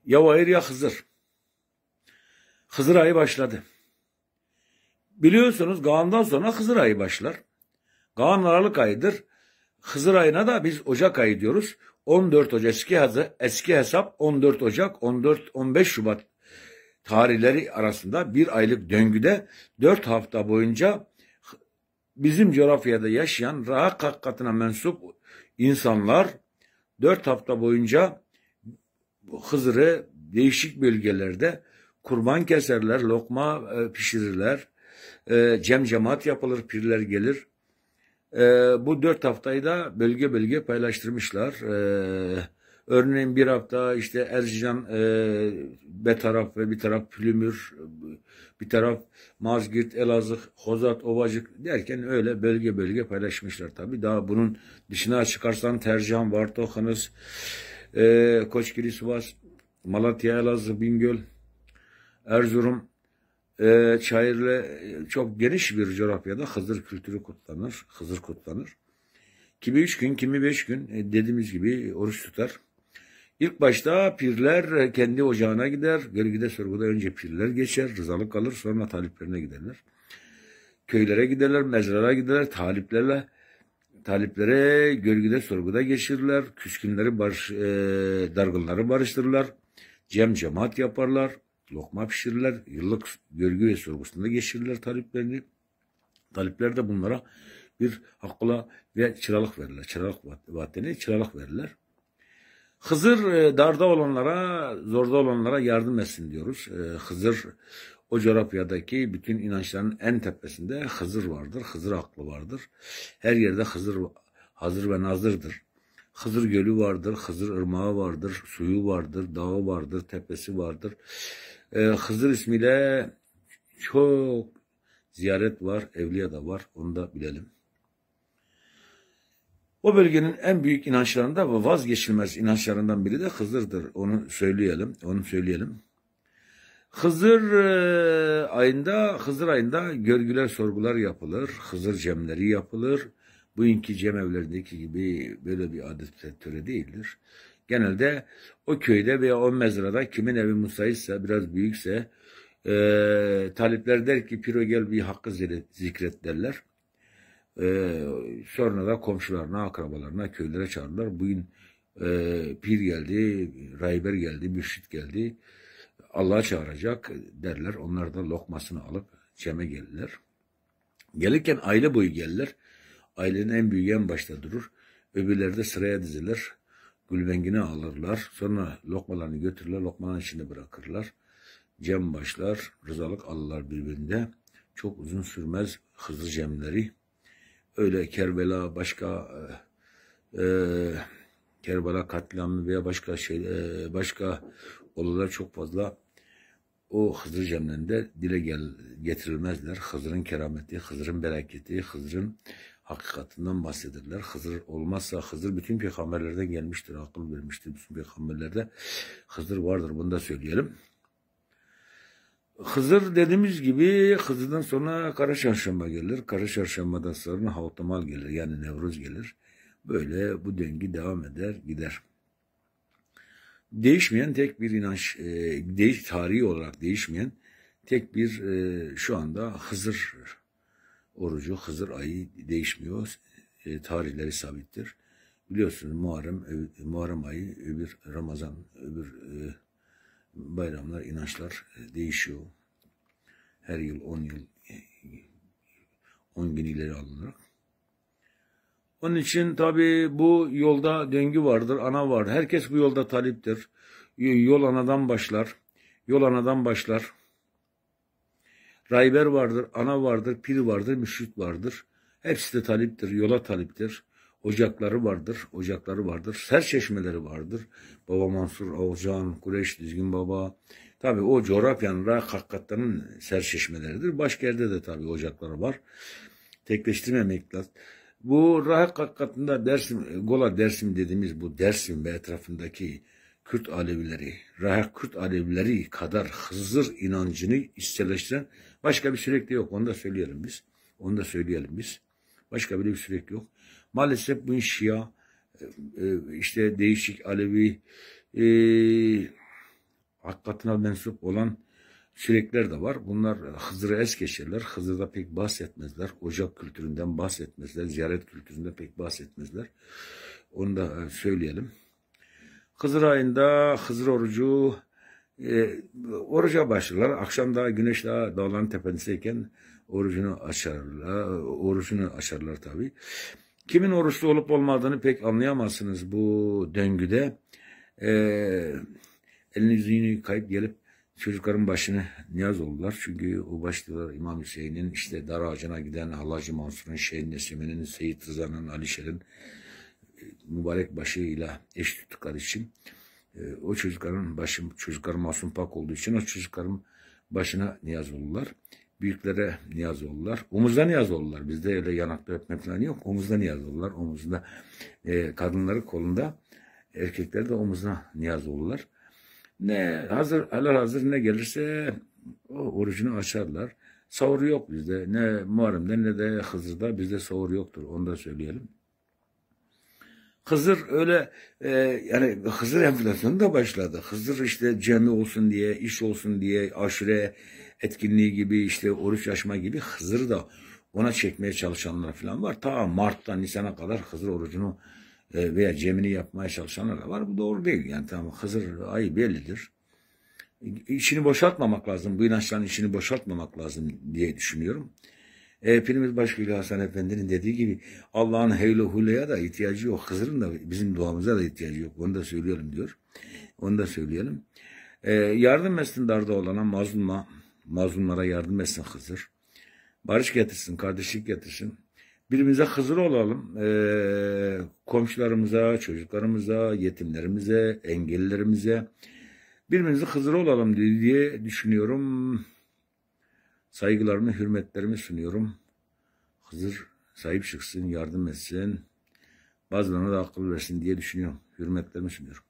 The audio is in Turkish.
Ya Vahir ya Hızır. Hızır ayı başladı. Biliyorsunuz Kağan'dan sonra Hızır ayı başlar. Kağan Aralık ayıdır. Hızır ayına da biz Ocak ayı diyoruz. 14 Ocak eski hesap 14 Ocak 14-15 Şubat tarihleri arasında bir aylık döngüde 4 hafta boyunca bizim coğrafyada yaşayan Ra hakikatine mensup insanlar 4 hafta boyunca Hızır'ı değişik bölgelerde kurban keserler, lokma pişirirler, cemaat yapılır, pirler gelir. Bu 4 haftayı da bölge bölge paylaştırmışlar. Örneğin bir hafta işte Erzincan bir taraf ve bir taraf Pülümür, bir taraf Mazgirt, Elazığ, Hozat, Ovacık derken öyle bölge bölge paylaşmışlar tabii. Daha bunun dışına çıkarsan Tercan, Vartohanız, Koçgiri, Sivas, Malatya, Elazığ, Bingöl, Erzurum, Çayırlı çok geniş bir coğrafyada Hızır kültürü kutlanır. Hızır kutlanır. Kimi 3 gün, kimi 5 gün dediğimiz gibi oruç tutar. İlk başta pirler kendi ocağına gider. Gölgede sorguda önce pirler geçer. Rızalık alır. Sonra taliplerine giderler. Köylere giderler. Mezrara giderler. Taliplere gölgede sorguda geçirirler. Küskünleri dargınları barıştırırlar. Cemaat yaparlar. Lokma pişirirler. Yıllık görgü ve sorgusunda geçirirler taliplerini. Talipler de bunlara bir hakkula ve çıralık verirler. Çıralık vaatine çıralık verirler. Hızır darda olanlara, zorda olanlara yardım etsin diyoruz. Hızır o coğrafyadaki bütün inançların en tepesinde Hızır vardır. Hızır aklı vardır. Her yerde Hızır hazır ve nazırdır. Hızır gölü vardır, Hızır ırmağı vardır, suyu vardır, dağı vardır, tepesi vardır. Hızır ismiyle çok ziyaret var, evliya da var, onu da bilelim. O bölgenin en büyük inançlarında ve vazgeçilmez inançlarından biri de Hızır'dır. Onu söyleyelim. Hızır ayında görgüler, sorgular yapılır. Hızır cemleri yapılır. Bugünkü cemevlerdeki gibi böyle bir adet töre değildir. Genelde o köyde veya o mezrada kimin evi müsaitse, biraz büyükse talipler der ki piro gel bir hakkı zikret derler. Sonra da komşularına, akrabalarına, köylere çağırırlar. Bugün pir geldi, rahber geldi, mürşit geldi. Allah'a çağıracak derler. Onlar da lokmasını alıp ceme gelirler. Gelirken aile boyu gelirler. Ailenin en büyüğü en başta durur. Öbürleri de sıraya dizilir. Gülbengini alırlar. Sonra lokmalarını götürürler. Lokmaların içinde bırakırlar. Cem başlar. Rızalık alırlar birbirinde. Çok uzun sürmez Hızır cemleri. Öyle Kerbela Kerbela katliamı veya başka olaylar çok fazla o Hızır cemlerinde dile getirilmezler. Hızır'ın kerameti, Hızır'ın bereketi, Hızır'ın hakikatinden bahsedirler. Hızır olmazsa Hızır bütün peygamberlerden gelmiştir, akıl vermiştir bütün peygamberlerde. Hızır vardır, bunu da söyleyelim. Hızır dediğimiz gibi Hızır'dan sonra Kara Çarşamba gelir. Kara Çarşamba'dan sonra Havtamal gelir, yani Nevruz gelir. Böyle bu döngü devam eder, gider. Değişmeyen tek bir inanç, tarihi olarak değişmeyen tek bir şu anda Hızır orucu, Hızır ayı değişmiyor. Tarihleri sabittir. Biliyorsunuz Muharrem ayı, öbür Ramazan, öbür bayramlar, inançlar değişiyor. Her yıl 10 gün ileri alınarak. Onun için tabii bu yolda döngü vardır, ana var. Herkes bu yolda taliptir. Yol anadan başlar. Yol anadan başlar. Rahber vardır, ana vardır, pir vardır, müşrit vardır. Hepsi de taliptir, yola taliptir. Ocakları vardır. Serçeşmeleri vardır. Baba Mansur, Oğuzcan, Kureyş, Dizgin Baba. Tabii o coğrafyanın hakikatlerinin serçeşmeleridir. Başka yerde de tabii ocakları var. Tekleştirmemek lazım. Bu Rahak hakikatında Dersim dediğimiz bu Dersim ve etrafındaki Kürt Alevileri, Rahak Kürt Alevileri kadar Hızır inancını içselleştiren başka bir sürekli yok. Onu da söyleyelim biz. Başka bir sürekli yok. Maalesef bu Şia, işte değişik Alevi hakikatine mensup olan sürekler de var. Bunlar Hızır'ı es geçerler. Hızır'da pek bahsetmezler. Ocak kültüründen bahsetmezler. Ziyaret kültüründe pek bahsetmezler. Onu da söyleyelim. Hızır ayında Hızır orucu oruca başlarlar. Akşam daha güneş daha dağların tepesindeyken orucunu açarlar tabii. Kimin oruçlu olup olmadığını pek anlayamazsınız bu döngüde. Elini yüzünü yıkayıp gelip çocukların başını niyaz oldular. Çünkü o başlılar İmam Hüseyin'in, işte dar ağacına giden Hallacı Mansur'un, Şeyh Nesimi'nin, Seyyid Rıza'nın, Alişer'in mübarek başıyla eş tuttukları için o çocukların masum pak olduğu için o çocukların başına niyaz oldular. Büyüklere niyaz oldular. Omuzda niyaz oldular. Bizde öyle yanakta öpme falan yok. Omuzda niyaz oldular. Omuzda kadınları kolunda, erkekler de omuzuna niyaz oldular. Ne hazır ne gelirse o orucunu açarlar. Sahur yok bizde. Ne Muharrem'de ne de Hızır'da bizde sahur yoktur. Onu da söyleyelim. Hızır öyle yani Hızır enflasyonu da başladı. Hızır işte cami olsun diye, iş olsun diye, aşure etkinliği gibi, işte oruç açma gibi Hızır da ona çekmeye çalışanlar falan var. Ta Mart'tan Nisan'a kadar Hızır orucunu veya cemini yapmaya çalışanlar da var. Bu doğru değil. Yani tamam, Hızır ayı bellidir. İçini boşaltmamak lazım. Bu inançların içini boşaltmamak lazım diye düşünüyorum. Pirimiz Başküllü Hasan Efendi'nin dediği gibi Allah'ın heyle huleye da ihtiyacı yok. Hızır'ın da bizim duamıza da ihtiyacı yok. Onu da söyleyelim diyor. Onu da söyleyelim. Yardım etsin darda olana, mazlumlara yardım etsin Hızır. Barış getirsin, kardeşlik getirsin. Birbirimize Hızır olalım. Komşularımıza, çocuklarımıza, yetimlerimize, engellilerimize birbirimize Hızır olalım diye düşünüyorum. Saygılarımı, hürmetlerimi sunuyorum. Hızır sahip çıksın, yardım etsin. Bazılarına da akıl versin diye düşünüyorum. Hürmetlerimi sunuyorum.